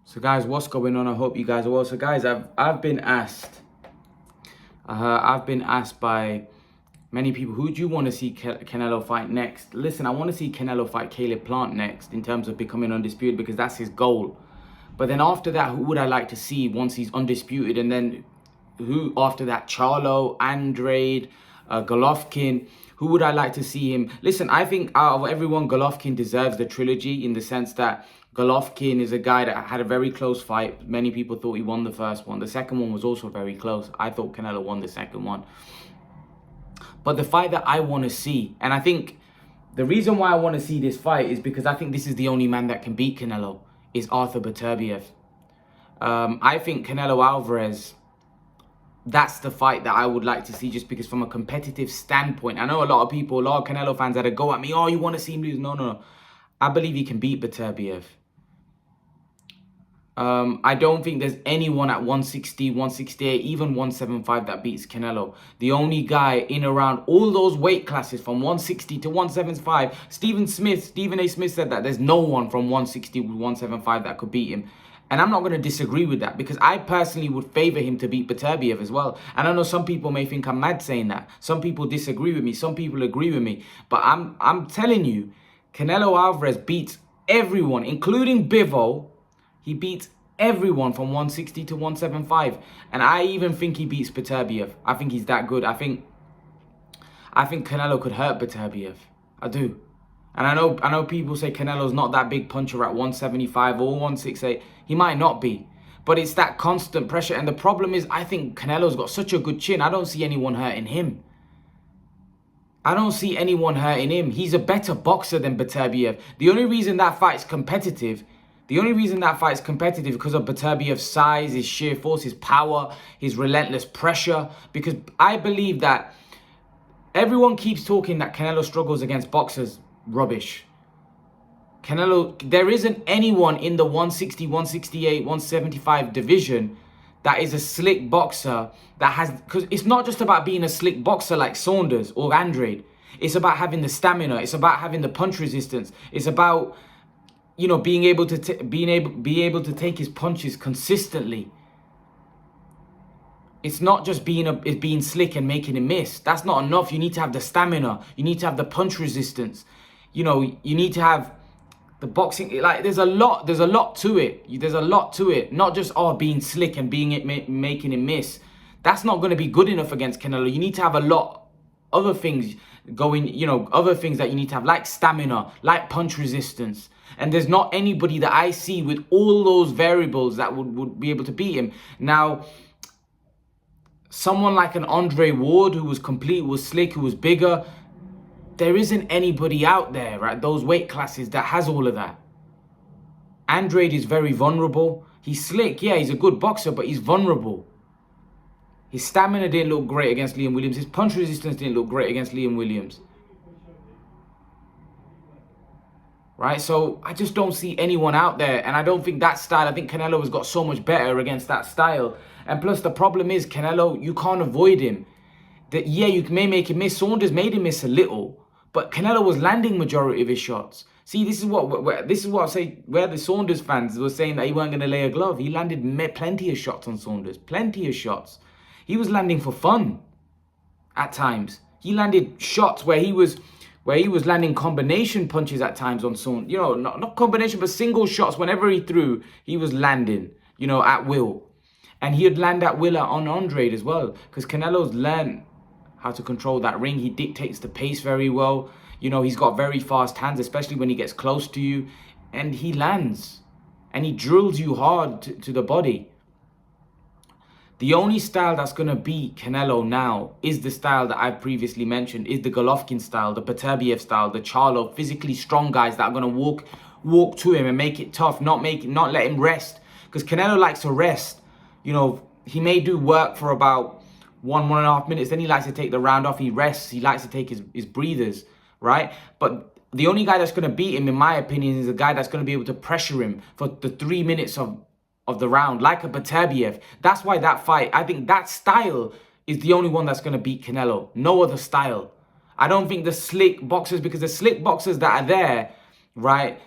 So guys, what's going on? I hope you guys are well. So guys, I've been asked by many people, who do you want to see Canelo fight next? Listen, I want to see Canelo fight Caleb Plant next in terms of becoming undisputed, because that's his goal. But then after that, who would I like to see once he's undisputed? And then who after that? Charlo, Andrade, Golovkin. Who would I like to see him? Listen, I think out of everyone, Golovkin deserves the trilogy, in the sense that Golovkin is a guy that had a very close fight. Many people thought he won the first one. The second one was also very close. I thought Canelo won the second one. But the fight that I want to see, and I think the reason why I want to see this fight is because I think this is the only man that can beat Canelo, is Arthur Beterbiev. I think Canelo Alvarez, that's the fight that I would like to see, just because from a competitive standpoint. I know a lot of Canelo fans that go at me, oh, you want to see him lose? No. I believe he can beat Beterbiev. I don't think there's anyone at 160, 168, even 175 that beats Canelo. The only guy in around all those weight classes from 160 to 175, Stephen A. Smith said that there's no one from 160 to 175 that could beat him. And I'm not going to disagree with that, because I personally would favor him to beat Beterbiev as well. And I know some people may think I'm mad saying that. Some people disagree with me. Some people agree with me. But I'm telling you, Canelo Alvarez beats everyone, including Bivol. He beats everyone from 160 to 175. And I even think he beats Beterbiev. I think he's that good. I think Canelo could hurt Beterbiev. I do. And I know people say Canelo's not that big puncher at 175 or 168. He might not be. But it's that constant pressure. And the problem is, I think Canelo's got such a good chin. I don't see anyone hurting him. He's a better boxer than Beterbiev. The only reason that fight's competitive because of Beterbiev's size, his sheer force, his power, his relentless pressure. Because I believe that everyone keeps talking that Canelo struggles against boxers. Rubbish. There isn't anyone in the 160, 168, 175 division that is a slick boxer that has, because it's not just about being a slick boxer like Saunders or Andrade. It's about having the stamina. It's about having the punch resistance. It's about, being able to take his punches consistently. It's not just being slick and making him miss. That's not enough. You need to have the stamina. You need to have the punch resistance. You need to have the boxing. Like, there's a lot to it. There's a lot to it. Not just being slick and making him miss. That's not going to be good enough against Canelo. You need to have a lot other things going. Other things that you need to have, like stamina, like punch resistance. And there's not anybody that I see with all those variables that would be able to beat him. Now, someone like an Andre Ward, who was slick, who was bigger, there isn't anybody out there at those weight classes that has all of that. Andrade is very vulnerable. He's slick. Yeah, he's a good boxer, but he's vulnerable. His stamina didn't look great against Liam Williams. His punch resistance didn't look great against Liam Williams. Right? So I just don't see anyone out there. And I don't think that style, I think Canelo has got so much better against that style. And plus the problem is, Canelo, you can't avoid him. You may make him miss. Saunders made him miss a little. But Canelo was landing majority of his shots. See, this is what I say, where the Saunders fans were saying that he weren't going to lay a glove. He landed plenty of shots on Saunders. Plenty of shots. He was landing for fun at times. He landed shots where he was landing combination punches at times on Saunders. Not combination, but single shots. Whenever he threw, he was landing, at will. And he'd land at will on Andrade as well. Because Canelo's learned how to control that ring. He dictates the pace very well. He's got very fast hands, especially when he gets close to you. And he lands. And he drills you hard to the body. The only style that's going to beat Canelo now is the style that I previously mentioned, is the Golovkin style, the Beterbiev style, the Charlo, physically strong guys that are going to walk to him and make it tough, not let him rest. Because Canelo likes to rest. He may do work for about 1.5 minutes, then he likes to take the round off, he rests, he likes to take his breathers, right? But the only guy that's going to beat him, in my opinion, is a guy that's going to be able to pressure him for the 3 minutes of the round, like a Beterbiev. That's why that fight, I think that style is the only one that's going to beat Canelo. No other style. I don't think the slick boxers, because the slick boxers that are there, right,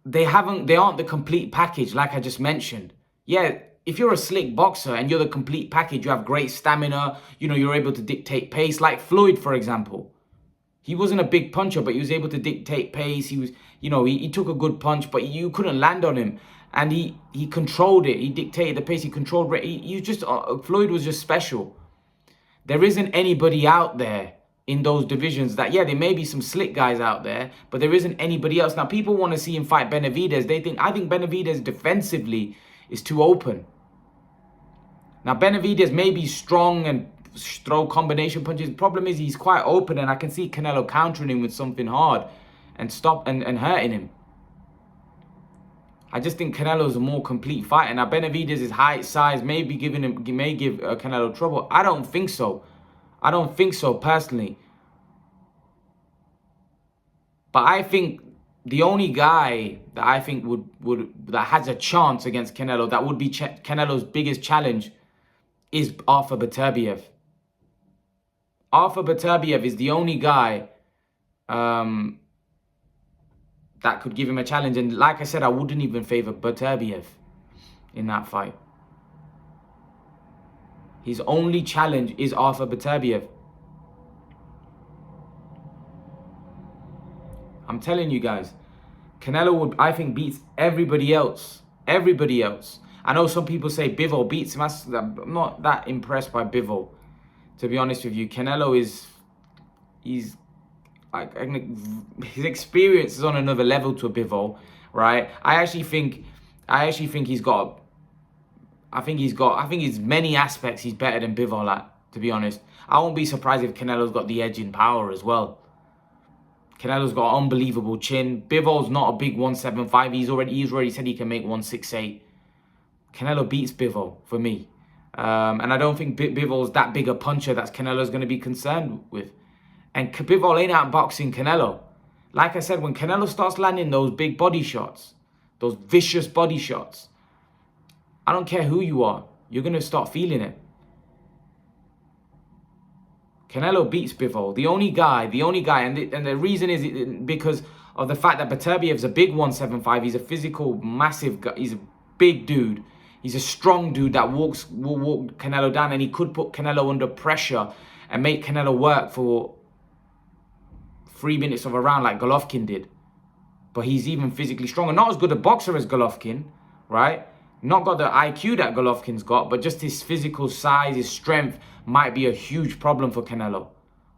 they aren't the complete package, like I just mentioned. Yeah, if you're a slick boxer and you're the complete package, you have great stamina, you're able to dictate pace, like Floyd, for example. He wasn't a big puncher, but he was able to dictate pace. He was, he took a good punch, but you couldn't land on him. And he controlled it. He dictated the pace. He controlled it. Floyd was just special. There isn't anybody out there in those divisions that, yeah, there may be some slick guys out there, but there isn't anybody else. Now, people want to see him fight Benavidez. I think Benavidez defensively is too open. Now, Benavidez may be strong and throw combination punches. The problem is he's quite open, and I can see Canelo countering him with something hard and hurting him. I just think Canelo's a more complete fighter. Now, Benavidez' height, size may give Canelo trouble. I don't think so. I don't think so personally. But I think the only guy that I think that has a chance against Canelo, that would be Canelo's biggest challenge, is Arthur Beterbiev. Arthur Beterbiev is the only guy that could give him a challenge. And like I said, I wouldn't even favor Beterbiev in that fight. His only challenge is Arthur Beterbiev. I'm telling you guys, Canelo would, I think, beats everybody else. Everybody else. I know some people say Bivol beats him. I'm not that impressed by Bivol, to be honest with you. Canelo he's like, his experience is on another level to a Bivol, right? I actually think he's got. I think he's many aspects he's better than Bivol at, to be honest. I won't be surprised if Canelo's got the edge in power as well. Canelo's got an unbelievable chin. Bivol's not a big 175. He's already said he can make 168. Canelo beats Bivol for me. And I don't think Bivol's that big a puncher that Canelo's going to be concerned with. And Bivol ain't outboxing Canelo. Like I said, when Canelo starts landing those big body shots, those vicious body shots, I don't care who you are, you're going to start feeling it. Canelo beats Bivol. The only guy, and the reason is because of the fact that Beterbiev's a big 175. He's a physical, massive guy. He's a big dude. He's a strong dude that will walk Canelo down, and he could put Canelo under pressure and make Canelo work for 3 minutes of a round like Golovkin did. But he's even physically stronger. Not as good a boxer as Golovkin, right? Not got the IQ that Golovkin's got, but just his physical size, his strength might be a huge problem for Canelo.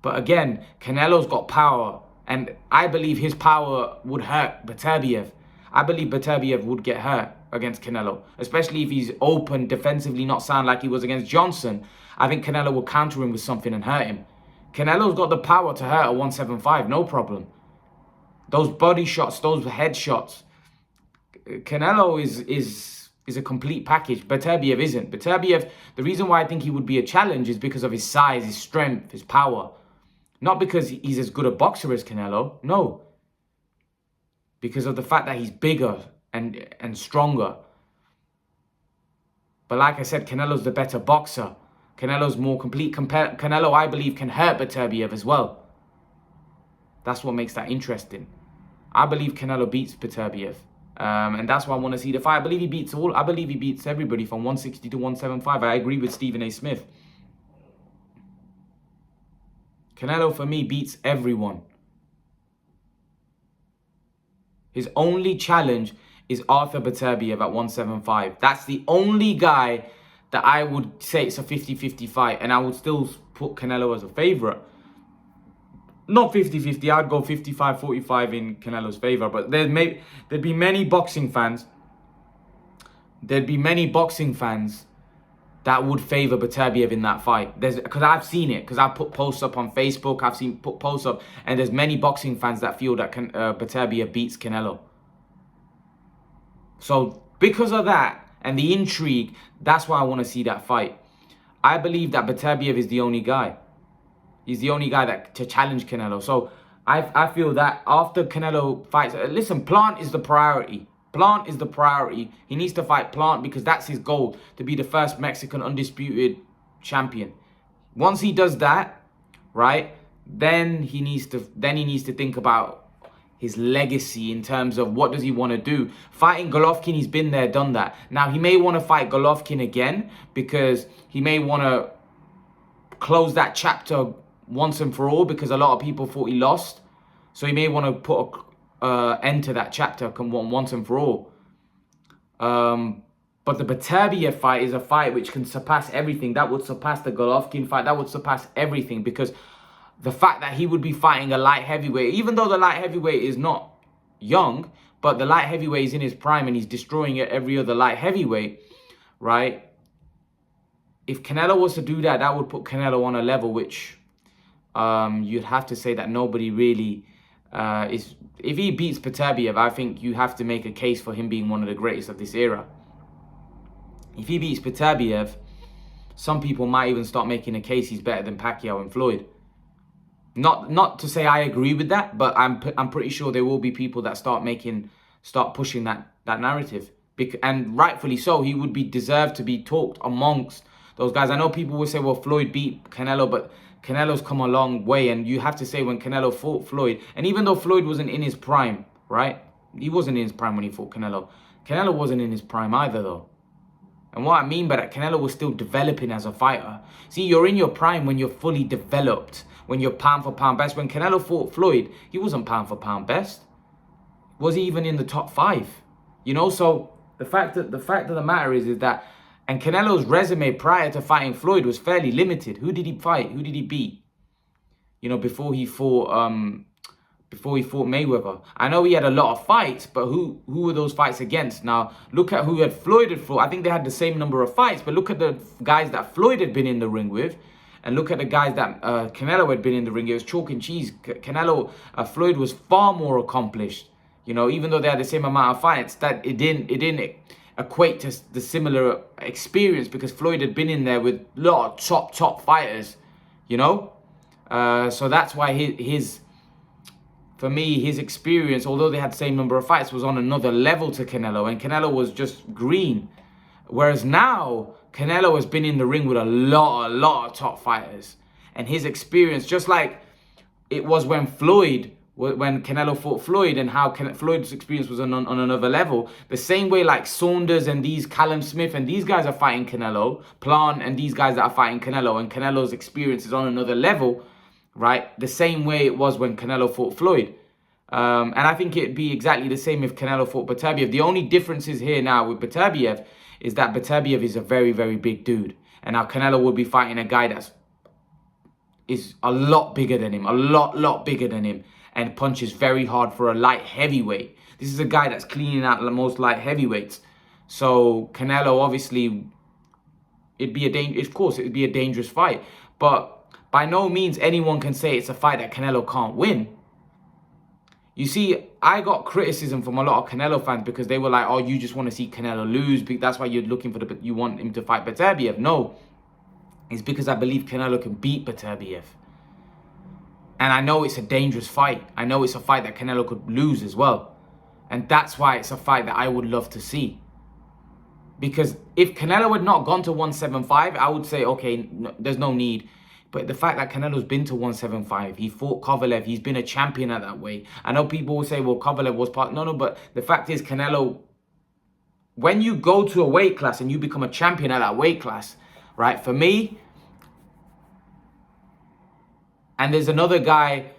But again, Canelo's got power, and I believe his power would hurt Beterbiev. I believe Beterbiev would get hurt against Canelo, especially if he's open defensively, not sound like he was against Johnson. I think Canelo will counter him with something and hurt him. Canelo's got the power to hurt a 175, no problem. Those body shots, those head shots. Canelo is a complete package. Beterbiev isn't. Beterbiev, the reason why I think he would be a challenge is because of his size, his strength, his power. Not because he's as good a boxer as Canelo, no. Because of the fact that he's bigger and stronger. But like I said, Canelo's the better boxer. Canelo's more complete. Canelo, I believe, can hurt Beterbiev as well. That's what makes that interesting. I believe Canelo beats Beterbiev. And that's why I want to see the fight. I believe he beats everybody from 160 to 175. I agree with Stephen A. Smith. Canelo, for me, beats everyone. His only challenge is Arthur Beterbiev at 175. That's the only guy that I would say it's a 50-50 fight. And I would still put Canelo as a favorite. Not 50-50, I'd go 55-45 in Canelo's favor. But there'd be many boxing fans. There'd be many boxing fans that would favor Beterbiev in that fight. Because I've seen it. Because I've put posts up on Facebook. I've put posts up. And there's many boxing fans that feel that Beterbiev beats Canelo. So because of that and the intrigue, that's why I want to see that fight. I believe that Beterbiev is the only guy. He's the only guy to challenge Canelo. So I feel that after Canelo fights... Listen, Plant is the priority. Plant is the priority. He needs to fight Plant because that's his goal, to be the first Mexican undisputed champion. Once he does that, right, then he needs to think about his legacy in terms of what does he want to do. Fighting Golovkin, he's been there, done that. Now, he may want to fight Golovkin again because he may want to close that chapter once and for all because a lot of people thought he lost. So he may want to put an end to that chapter once and for all. But the Beterbiev fight is a fight which can surpass everything. That would surpass the Golovkin fight. That would surpass everything because the fact that he would be fighting a light heavyweight, even though the light heavyweight is not young, but the light heavyweight is in his prime and he's destroying every other light heavyweight, right? If Canelo was to do that, that would put Canelo on a level which you'd have to say that nobody really is. If he beats Beterbiev, I think you have to make a case for him being one of the greatest of this era. If he beats Beterbiev, some people might even start making a case he's better than Pacquiao and Floyd. Not to say I agree with that, but I'm pretty sure there will be people that start pushing that narrative. And rightfully so, he would be deserved to be talked amongst those guys. I know people will say, well, Floyd beat Canelo, but Canelo's come a long way. And you have to say when Canelo fought Floyd, and even though Floyd wasn't in his prime, right? He wasn't in his prime when he fought Canelo. Canelo wasn't in his prime either, though. And what I mean by that, Canelo was still developing as a fighter. See, you're in your prime when you're fully developed, when you're pound for pound best. When Canelo fought Floyd, he wasn't pound for pound best. Was he even in the top 5? You know, so the fact of the matter is that, and Canelo's resume prior to fighting Floyd was fairly limited. Who did he fight? Who did he beat? You know, before he fought Mayweather. I know he had a lot of fights, but who were those fights against? Now, look at who Floyd had fought. I think they had the same number of fights, but look at the guys that Floyd had been in the ring with, and look at the guys that Canelo had been in the ring. It was chalk and cheese. Floyd was far more accomplished. You know, even though they had the same amount of fights, that it didn't equate to the similar experience because Floyd had been in there with a lot of top fighters. You know, so that's why for me, his experience, although they had the same number of fights, was on another level to Canelo. And Canelo was just green. Whereas now, Canelo has been in the ring with a lot of top fighters. And his experience, just like it was when Canelo fought Floyd and how Floyd's experience was on another level. The same way like Saunders and Callum Smith and these guys are fighting Canelo. Plant and these guys that are fighting Canelo. And Canelo's experience is on another level. Right, the same way it was when Canelo fought Floyd. And I think it'd be exactly the same if Canelo fought Beterbiev. The only difference is here now with Beterbiev is that Beterbiev is a very, very big dude. And now Canelo will be fighting a guy is a lot bigger than him, a lot bigger than him, and punches very hard for a light heavyweight. This is a guy that's cleaning out the most light heavyweights. So Canelo, obviously, it'd be a dangerous fight. But by no means anyone can say it's a fight that Canelo can't win. You see, I got criticism from a lot of Canelo fans because they were like, oh, you just want to see Canelo lose. That's why you're looking you want him to fight Beterbiev. No, it's because I believe Canelo can beat Beterbiev. And I know it's a dangerous fight. I know it's a fight that Canelo could lose as well. And that's why it's a fight that I would love to see. Because if Canelo had not gone to 175, I would say, okay, no, there's no need. But the fact that Canelo's been to 175, he fought Kovalev, he's been a champion at that weight. I know people will say, well, Kovalev was part... No, but the fact is Canelo, when you go to a weight class and you become a champion at that weight class, right, for me, and there's another guy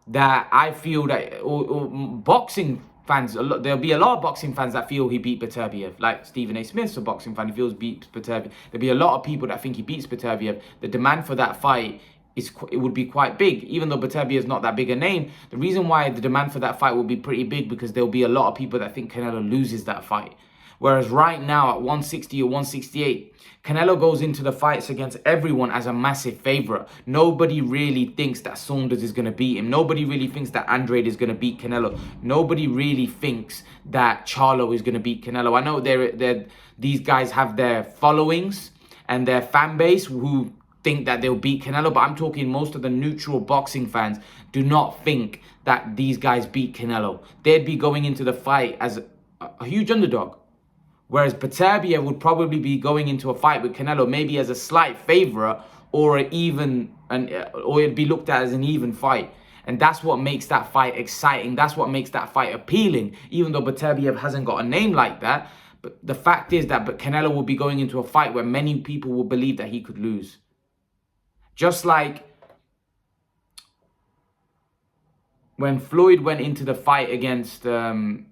that I feel that, or boxing fans, there'll be a lot of boxing fans that feel he beat Beterbiev, like Stephen A. Smith's a boxing fan, he feels beats Beterbiev. There'll be a lot of people that think he beats Beterbiev. The demand for that fight it would be quite big, even though Beterbiev is not that big a name. The reason why the demand for that fight will be pretty big because there'll be a lot of people that think Canelo loses that fight. Whereas right now at 160 or 168, Canelo goes into the fights against everyone as a massive favorite. Nobody really thinks that Saunders is going to beat him. Nobody really thinks that Andrade is going to beat Canelo. Nobody really thinks that Charlo is going to beat Canelo. I know these guys have their followings and their fan base who think that they'll beat Canelo, but I'm talking most of the neutral boxing fans do not think that these guys beat Canelo. They'd be going into the fight as a huge underdog. Whereas Beterbiev would probably be going into a fight with Canelo maybe as a slight favorite or it'd be looked at as an even fight. And that's what makes that fight exciting. That's what makes that fight appealing. Even though Beterbiev hasn't got a name like that. But the fact is that Canelo will be going into a fight where many people will believe that he could lose. Just like when Floyd went into the fight against Canelo,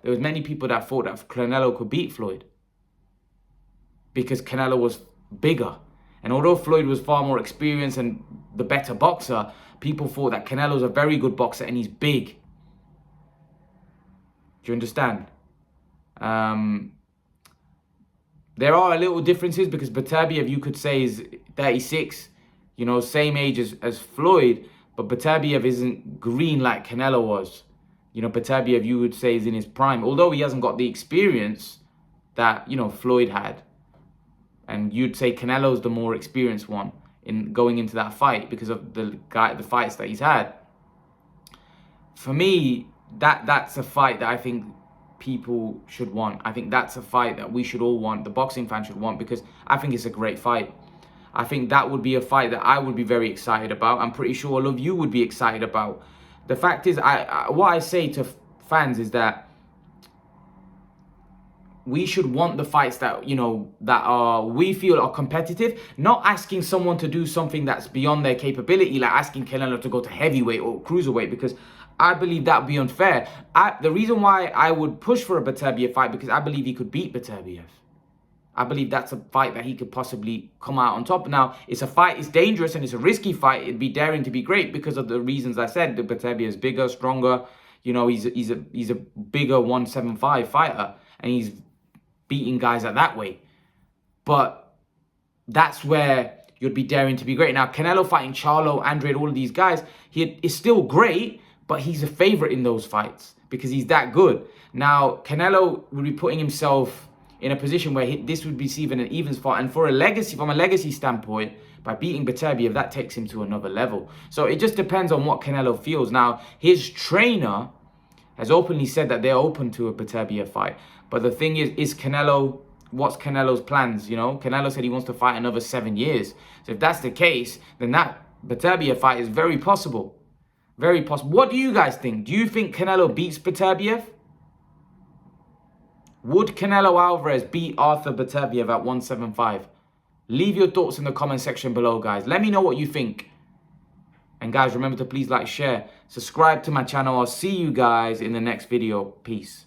there was many people that thought that Canelo could beat Floyd because Canelo was bigger. And although Floyd was far more experienced and the better boxer, people thought that Canelo's a very good boxer and he's big. Do you understand? There are a little differences because Beterbiev, you could say, is 36, you know, same age as Floyd, but Beterbiev isn't green like Canelo was. You know, Beterbiev, you would say, is in his prime, although he hasn't got the experience that, you know, Floyd had. And you'd say Canelo's the more experienced one in going into that fight because of the fights that he's had. For me, that's a fight that I think people should want. I think that's a fight that we should all want, the boxing fans should want, because I think it's a great fight. I think that would be a fight that I would be very excited about. I'm pretty sure all of you would be excited about. The fact is, what I say to fans is that we should want the fights that, you know, that we feel are competitive, not asking someone to do something that's beyond their capability, like asking Canelo to go to heavyweight or cruiserweight, because I believe that would be unfair. The reason why I would push for a Beterbiev fight, because I believe he could beat Beterbiev. I believe that's a fight that he could possibly come out on top. Now, it's a fight, it's dangerous and it's a risky fight. It'd be daring to be great because of the reasons I said. The Beterbiev is bigger, stronger. You know, he's a bigger 175 fighter, and he's beating guys at that weight. But that's where you'd be daring to be great. Now, Canelo fighting Charlo, Andrade, all of these guys, he is still great, but he's a favorite in those fights because he's that good. Now, Canelo would be putting himself in a position where this would be even an evens fight. And for a legacy, from a legacy standpoint, by beating Beterbiev, that takes him to another level. So it just depends on what Canelo feels. Now, his trainer has openly said that they're open to a Beterbiev fight. But the thing is Canelo, what's Canelo's plans? You know, Canelo said he wants to fight another 7 years. So if that's the case, then that Beterbiev fight is very possible. Very possible. What do you guys think? Do you think Canelo beats Beterbiev? Would Canelo Alvarez beat Arthur Beterbiev at 175? Leave your thoughts in the comment section below, guys. Let me know what you think. And guys, remember to please like, share, subscribe to my channel. I'll see you guys in the next video. Peace.